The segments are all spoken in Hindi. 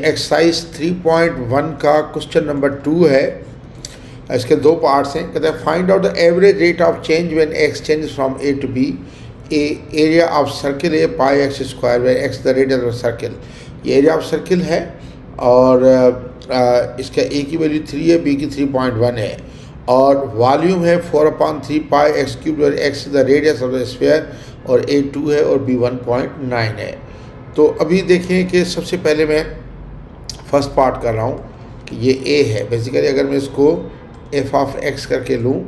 एक्सरसाइज 3.1 का क्वेश्चन नंबर 2 है। इसके दो पार्ट्स हैं। कहते हैं find out the average rate of change when X change from A to B. Area of circle A pi X square where X the radius of circle. ये एरिया ऑफ सर्किल है और इसका ए की वैल्यू 3 है, बी की 3.1 है और वॉल्यूम है 4/3 pi X cube where X the radius of the sphere और ए 2 है और बी 1.9 है। तो अभी देखें कि सबसे पहले मैं फर्स्ट पार्ट कर रहा हूँ कि ये ए है। बेसिकली अगर मैं इसको एफ ऑफ एक्स करके लूँ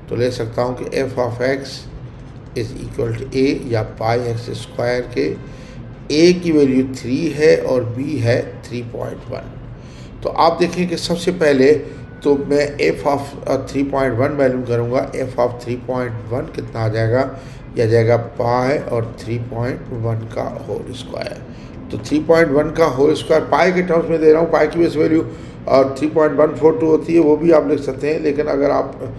तो ले सकता हूँ कि F of X is equal to A या पाई एक्स स्क्वायर के ए की वैल्यू 3 है और बी है 3.1। तो आप देखें कि सबसे पहले तो मैं एफ ऑफ 3.1 वैल्यूम करूँगा। एफ ऑफ 3.1 कितना आ जाएगा? यह जाएगा पाई और 3.1 का होल स्क्वायर। तो 3.1 का होल स्क्वायर पाई के टर्म्स में दे रहा हूँ। पाई की बेस वैल्यू और 3.142 होती है, वो भी आप लिख सकते हैं। लेकिन अगर आप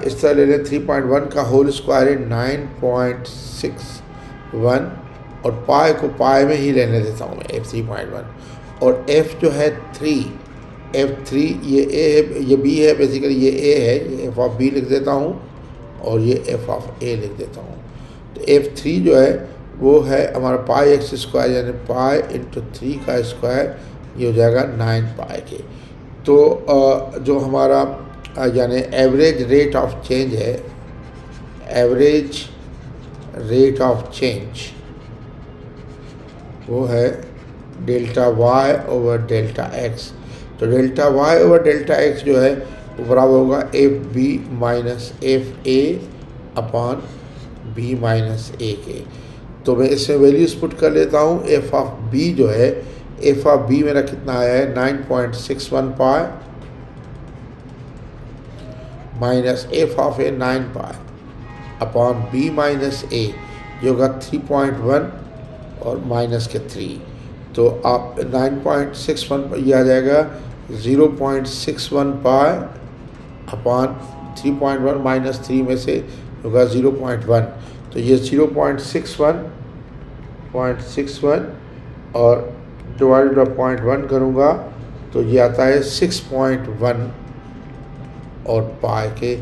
इस तरह ले लें 3.1 का होल स्क्वायर है 9.61 और पाई को पाई में ही लेने देता हूँ मैं एफ 3.1 और एफ जो है 3 F3 ये ए है, ये बी है, बेसिकली ये ए है, ये एफ ऑफ बी लिख देता हूँ और ये एफ ऑफ ए लिख देता हूँ। तो F3 जो है वो है हमारा पाई एक्स स्क्वायर यानी पाई इंटू 3 का स्क्वायर, ये हो जाएगा 9 पाई के। तो जो हमारा यानी एवरेज रेट ऑफ चेंज है, एवरेज रेट ऑफ चेंज वो है delta Y over delta X. तो delta Y over delta X जो है वो बराबर होगा F B minus F A upon B minus A के। तो मैं इसमें वैल्यूज पुट कर लेता हूँ। एफ ऑफ बी जो है, एफ ऑफ बी मेरा कितना आया है 9.61 pi minus F of A 9 pi upon B minus A जो होगा 3.1 और माइनस के 3। तो आप 9.61 ये आ जाएगा 0.61 पाई अपॉन 3.1 माइनस 3 में से होगा 0.1। तो ये 0.61 और डिवाइडेड बाई 0.1 करूँगा तो ये आता है 6.1 और पाई के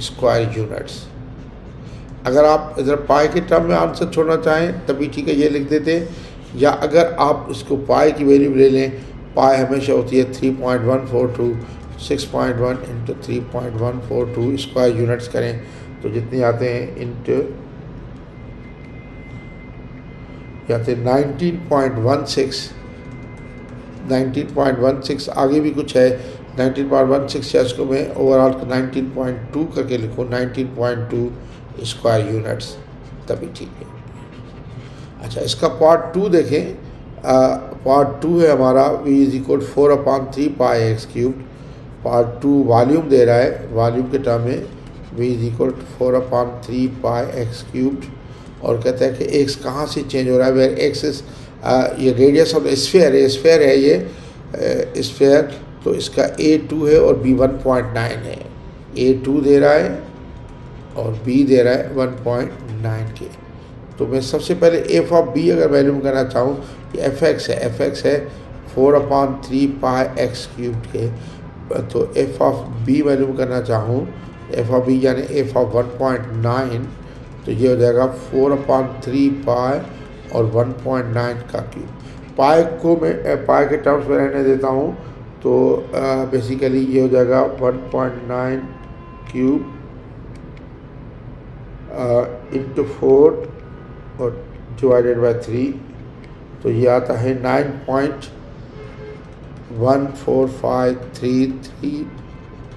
स्क्वायर यूनिट्स। अगर आप इधर पाई के टर्म में आंसर छोड़ना चाहें तभी ठीक है, ये लिख देते हैं। या अगर आप इसको पाई की वैल्यू ले लें, पाई हमेशा होती है 3.142, 6.1 इंटू 3.142 स्क्वायर यूनिट्स करें तो जितने आते हैं इंटू आते 19.16 आगे भी कुछ है 19.16 या इसको मैं ओवरऑल 19.2 करके लिखूँ 19.2 स्क्वायर यूनिट्स तभी ठीक है। अच्छा, इसका पार्ट 2 देखें। पार्ट 2 है हमारा v is equal 4/3 pi X cube. Part 2 volume दे रहा है, वॉल्यूम के टर्म में v is equal 4/3 pi X cube और कहता है कि एक्स कहाँ से चेंज हो रहा है? वेयर एक्स इज ये रेडियस ऑफ स्फीयर है, स्फीयर है ये स्फीयर। तो इसका A2 है और B 1.9 है। A2 दे रहा है और B दे रहा है 1.9 के। तो मैं सबसे पहले एफ ऑफ बी अगर वैल्यूम करना चाहूँ, ये एफ एक्स है, एफ एक्स है 4/3 पाई एक्स क्यूब के। तो एफ ऑफ बी वैल्यूम करना चाहूँ, एफ ऑफ बी यानी एफ ऑफ 1.9 तो ये हो जाएगा 4/3 पाई और 1.9 का क्यूब। पाई को मैं पाई के टर्म्स में रहने देता हूँ तो बेसिकली ये हो जाएगा 1.9 क्यूब इंटू 4 और डिवाइडेड बाई 3 तो ये आता है 9.14533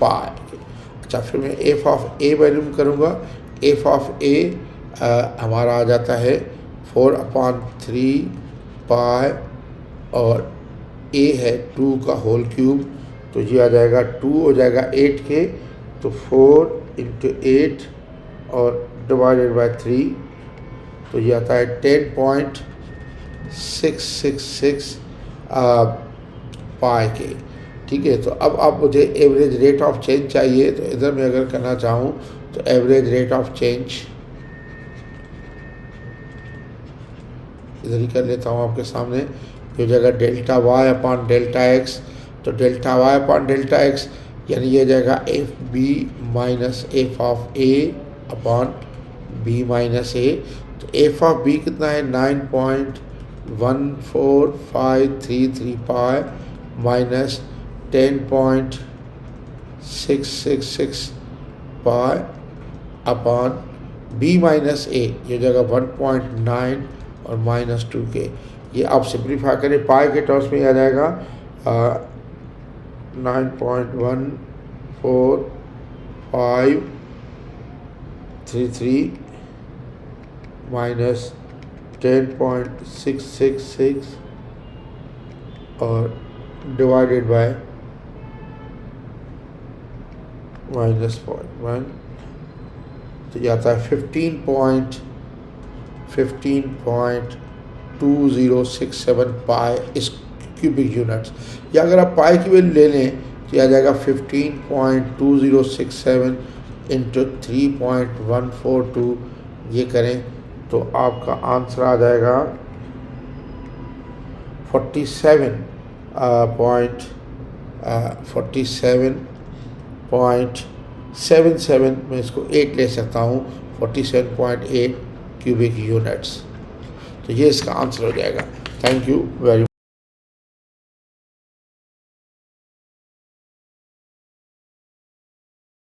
पाई। अच्छा, फिर मैं एफ ऑफ ए वैल्यूम करूँगा। एफ ऑफ ए हमारा आ जाता है 4/3 पाई और ए है 2 का होल क्यूब तो ये आ जाएगा 2 हो जाएगा 8 के। तो 4 इंटू 8 और डिवाइडेड बाई 3 तो ये आता है 10.666 पाई के। ठीक है, तो अब आप मुझे एवरेज रेट ऑफ चेंज चाहिए। तो इधर मैं अगर करना चाहूँ तो एवरेज रेट ऑफ चेंज इधर ही कर लेता हूँ आपके सामने। ये हो जाएगा delta Y upon delta X. तो delta Y upon delta X यानी ये हो जाएगा F B minus F of A upon B minus A. तो एफ ऑफ बी कितना है 9.14533 pi minus 10.666 pi upon B minus A, ये जगह 1.9 और -2 के। ये आप सिंप्लीफाई करें पाई के टर्म्स में आ जाएगा 9.14533 माइनस 10.666 और डिवाइडेड बाय -0.1, तो ये आता है 15.2067 पाई इस क्यूबिक यूनिट्स। या अगर आप पाई की वैल्यू ले लें तो आ जाएगा 15.2067 इंटू 3.142, ये करें तो आपका आंसर आ जाएगा 47.77, मैं इसको 8 ले सकता हूँ, 47.8 क्यूबिक यूनिट्स। तो ये इसका आंसर हो जाएगा। Thank you very